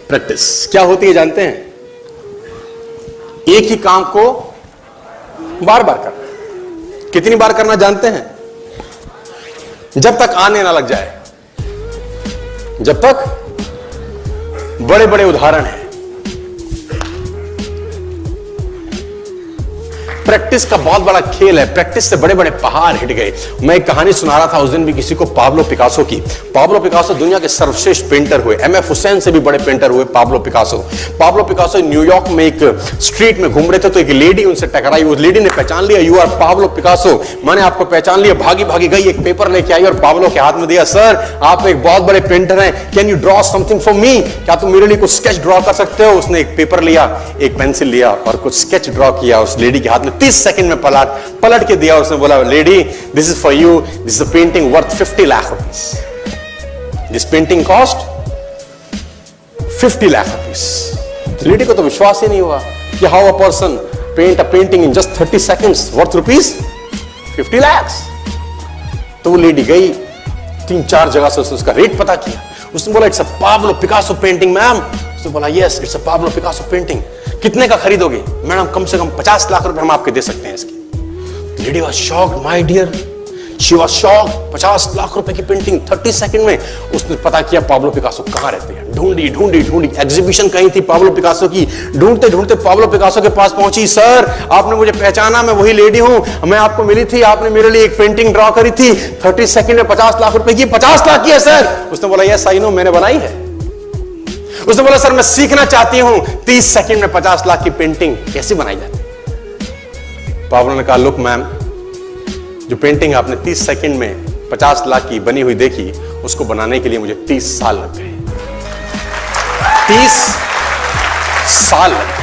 Practice क्या होती है जानते हैं? एक ही काम को बार बार करना। कितनी बार करना जानते हैं? जब तक आने ना लग जाए, जब तक। बड़े बड़े उदाहरण हैं। प्रैक्टिस का बहुत बड़ा खेल है। प्रैक्टिस से बड़े बड़े पहाड़ हिट गए। मैं एक कहानी सुना रहा था उस दिन भी किसी को, पाब्लो पिकासो की। पाब्लो पिकासो दुनिया के सर्वश्रेष्ठ पेंटर हुए। एमएफ हुसैन से भी बड़े पेंटर हुए Pablo Picasso. Pablo Picasso New York में एक स्ट्रीट में घूम रहे थे तो एक लेडी उनसे टकराई। उस लेडी ने पहचान लिया, यू आर पाब्लो पिकासो, मैंने आपको पहचान लिया। भागी भागी गई, एक पेपर लेके आई और पाब्लो के हाथ में दिया। सर आप एक बहुत बड़े पेंटर हैं, can you draw something for me? क्या तुम मेरे लिए कुछ स्केच ड्रॉ कर सकते हो? उसने एक पेपर लिया, एक पेंसिल लिया और कुछ स्केच ड्रॉ किया उस लेडी के हाथ में। 30 सेकंड में पलट के दिया। उसने बोला, lady this is for you, this is a painting worth 50 lakh rupees. This painting cost 50 lakh rupees. Lady को तो विश्वास ही नहीं हुआ कि how a person paint a painting in just 30 seconds worth rupees 50 lakh. तो वो लेडी गई, 3-4 जगह से उसने उसका रेट पता किया। उसने बोला, it's a Pablo Picasso painting ma'am. उसने बोला, yes it's a Pablo Picasso painting. कितने का खरीदोगे? मैडम कम से कम 50 लाख रुपए हम आपके दे सकते हैं इसकी। Lady was shocked, my dear, she was shocked. 50 lakh रुपए की पेंटिंग 30 सेकंड में। उसने पता किया पाब्लो पिकासो कहां रहते हैं। ढूंढी ढूंढी ढूंढी, एग्जीबिशन कहीं थी पाब्लो पिकासो की। ढूंढते ढूंढते पाब्लो पिकासो के पास पहुंची। सर आपने मुझे पहचाना, मैं वही लेडी हूं, मैं आपको मिली थी, आपने मेरे लिए एक पेंटिंग ड्रॉ करी थी 30 सेकंड में 50 लाख रुपए की। 50 लाख की है सर? उसने बोला, यस आई नो, मैंने बनाई है। उसने बोला, सर मैं सीखना चाहती हूं 30 सेकंड में 50 लाख की पेंटिंग कैसे बनाई जाती है। पाब्लो ने कहा, लुक मैम, जो पेंटिंग आपने 30 सेकंड में 50 लाख की बनी हुई देखी, उसको बनाने के लिए मुझे 30 साल लग गए। 30 साल लग गए।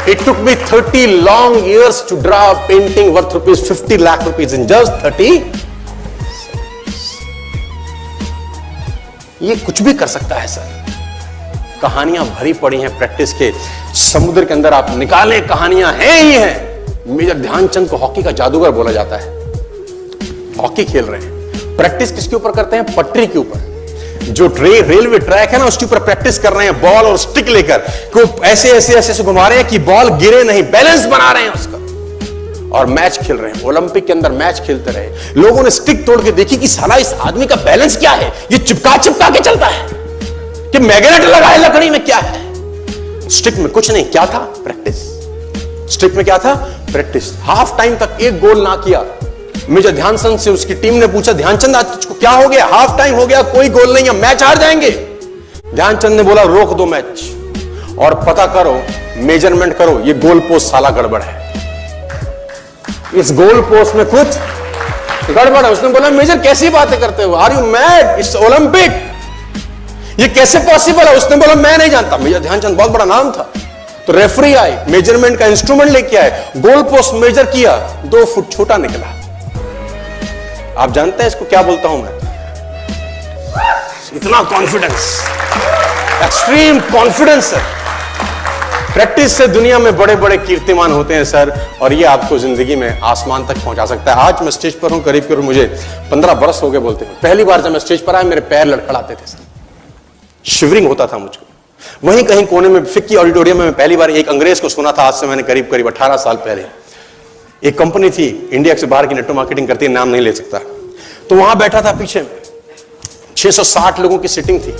It took me 30 long years to draw a painting worth rupees 50 lakh rupees in just 30। ये कुछ भी कर सकता है सर। कहानियां भरी पड़ी हैं प्रैक्टिस के समुद्र के अंदर। आप निकालें, कहानियां हैं ही हैं। मेजर ध्यानचंद को हॉकी का जादूगर बोला जाता है। हॉकी खेल रहे हैं, प्रैक्टिस किसके ऊपर करते हैं? पटरी के ऊपर। जो रेलवे ट्रैक है ना, उसके ऊपर प्रैक्टिस कर रहे हैं बॉल और स्टिक लेकर। को ऐसे ऐसे ऐसे घुमा रहे हैं कि बॉल गिरे नहीं, बैलेंस बना रहे हैं उसका। और मैच खेल रहे हैं। ओलंपिक के अंदर मैच खेलते रहे। लोगों ने स्टिक तोड़ के देखी कि साला इस आदमी का बैलेंस क्या है, ये चिपका चिपका के चलता है कि मैग्नेट लगा है लकड़ी में, क्या है? स्टिक में कुछ नहीं, क्या था? प्रैक्टिस। स्टिक में क्या था? प्रैक्टिस। हाफ टाइम तक एक गोल ना किया। मेजर ध्यानचंद से उसकी टीम ने पूछा, ध्यानचंद आज तुझको क्या हो गया? हाफ टाइम हो गया, कोई गोल नहीं है, मैच हार जाएंगे। ध्यानचंद ने बोला, रोक दो मैच और पता करो, मेजरमेंट करो, ये गोल पोस्ट साला गड़बड़ है, इस गोल पोस्ट में कुछ गड़बड़ है। उसने बोला, मेजर कैसी बातें करते हो? Are you mad? It's Olympic, ये कैसे पॉसिबल है? उसने बोला, मैं नहीं जानता। मेजर ध्यानचंद बहुत बड़ा नाम था। तो रेफरी आए, मेजरमेंट का इंस्ट्रूमेंट लेके आए, गोल पोस्ट मेजर किया, 2 फुट छोटा निकला। आप जानते हैं इसको क्या बोलता हूं मैं? इतना कॉन्फिडेंस, एक्सट्रीम कॉन्फिडेंस है। प्रैक्टिस से दुनिया में बड़े बड़े कीर्तिमान होते हैं सर, और ये आपको जिंदगी में आसमान तक पहुंचा सकता है। आज मैं स्टेज पर हूं, करीब करीब मुझे 15 बरस हो गए बोलते हैं। पहली बार जब मैं स्टेज पर आया, मेरे पैर लड़खड़ाते थे सर, शिवरिंग होता था मुझको। वहीं कहीं कोने में फिक्की ऑडिटोरियम में मैं पहली बार एक अंग्रेज को सुना था। आज से मैंने करीब करीब 18 साल पहले। एक कंपनी थी इंडिया से बाहर की, नेटो मार्केटिंग करती है, नाम नहीं ले सकता। तो वहां बैठा था पीछे में, 660 लोगों की सिटिंग थी।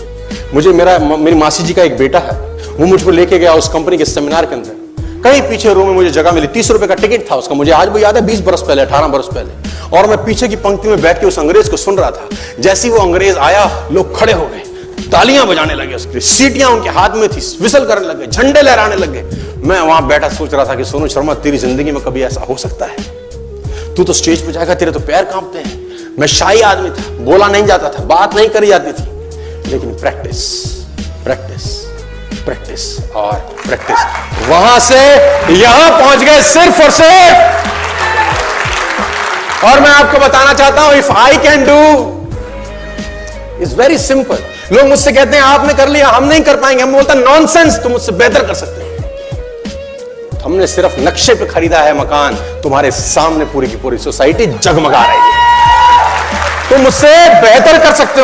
मुझे मेरी मासी जी का एक बेटा है, वो मुझको लेके गया उस कंपनी के सेमिनार के अंदर। कहीं पीछे रो में मुझे जगह मिली, 30 रुपए का टिकट था उसका। मुझे आज भी याद है, 20 बरस पहले, 18 बरस पहले। और मैं पीछे की पंक्ति में बैठ के उस अंग्रेज को सुन रहा था। जैसे ही वो अंग्रेज आया, लोग खड़े हो गए, तालियां बजाने लगे, उसकी सीटियां उनके हाथ में थी, विसल करने लगे, झंडे लहराने लगे। मैं वहां बैठा सोच रहा था कि सोनू शर्मा, तेरी जिंदगी में कभी ऐसा हो सकता है? तू तो स्टेज पे जाएगा, तेरे तो पैर कांपते हैं। मैं शाही आदमी था, बोला नहीं जाता था, बात नहीं करी जाती थी, लेकिन प्रैक्टिस प्रैक्टिस प्रैक्टिस और प्रैक्टिस। वहां से यहां पहुंच गए सिर्फ और सिर्फ। और मैं आपको बताना चाहता हूं, if I can do, it's very simple. लोग मुझसे कहते हैं आपने कर लिया, हम नहीं कर पाएंगे। हम बोलता नॉनसेंस, तुम मुझसे बेहतर कर सकते हैं। हमने सिर्फ नक्शे पे खरीदा है मकान, तुम्हारे सामने पूरी की पूरी सोसाइटी जगमगा रही है। तुम मुझसे बेहतर कर सकते हो।